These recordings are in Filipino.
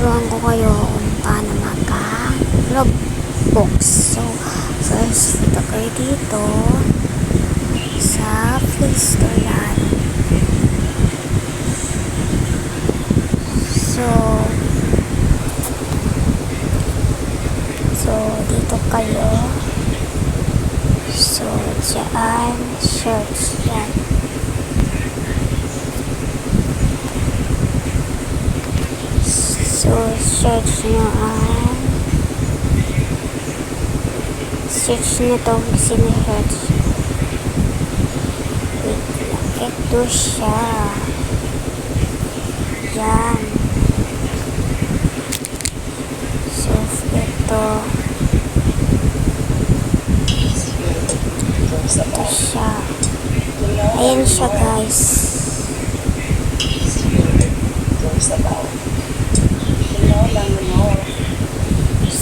tuturuan ko kayo kung paano mag-Roblox. So, first, punta kayo dito sa Play Store yan. So, dito kayo. So, dyan, search yan. So, search nyo ang search nyo itong sinesearch. Wait lang. Ito siya. Yan. So, ito. Ito siya. Ayan siya, guys.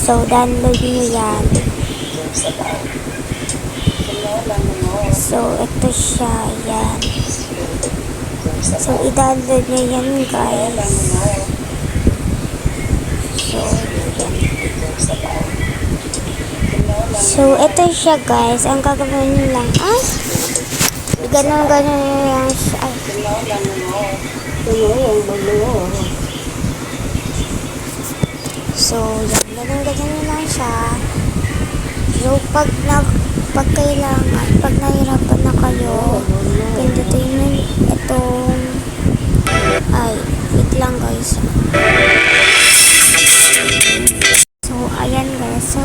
So, download nyo yan. So, ito siya. Yan. So, i-download nyo yan, guys. So, yan. So, ito siya, guys. Ang gagawin nyo lang, ganun yan siya. So, yan. Ganun nyo lang siya. So, pag kailangan, pag nahirapan na kayo, pindutin nyo itong, wait lang, guys. So, ayan, guys. So,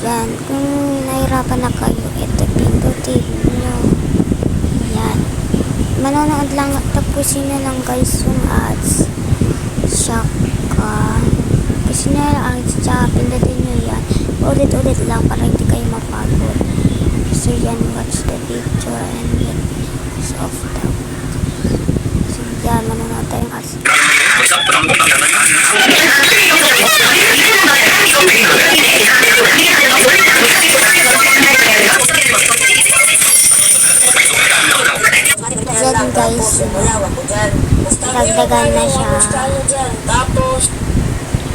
yan. Kung nahirapan na kayo, ito, pindutin nyo. Yan. Manonood lang, tapusin na lang, guys, yung ads. Tsaka, tapusin na lang, tsaka pindutin nyo yan. Ulit-ulit lang para hindi kayo mapagod. So, yan, watch the video and get off the. So, yan, manonood tayong ads. Yan, guys, dagdagan na siya.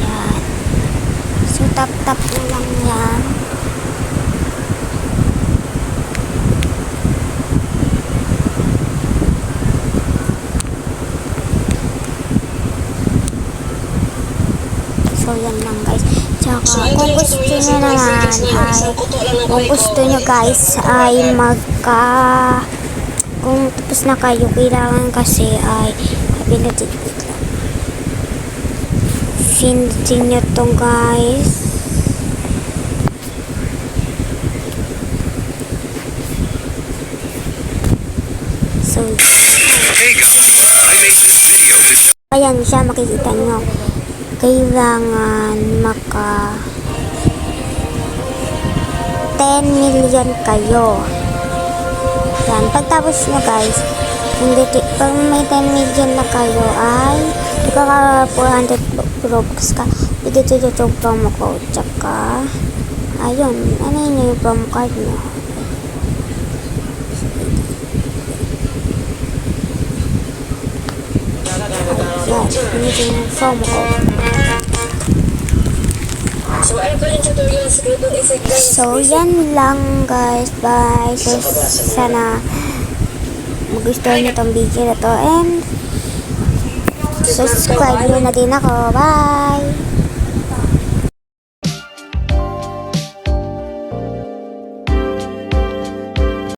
Yan. So, tap-tap na lang yan. So, yan lang, guys. Tsaka, kung gusto nyo guys ay kung tapos na kayo, kailangan kasi ay pindutin nyo tong, guys. So, ayan siya, makikita nyo. Kailangan maka 10 million kayo. Yan, pagtapos nyo, guys, pag may 10 million na kayo ay ikaka 400 Robux ka. Dito yung promo code. Tsaka, ayun, ano yun yung promo card nyo? Ayan, yun yung promo code. So, yan lang, guys. Bye. So, sana magustuhan nyo itong video na to and subscribe nyo na din ako. Bye!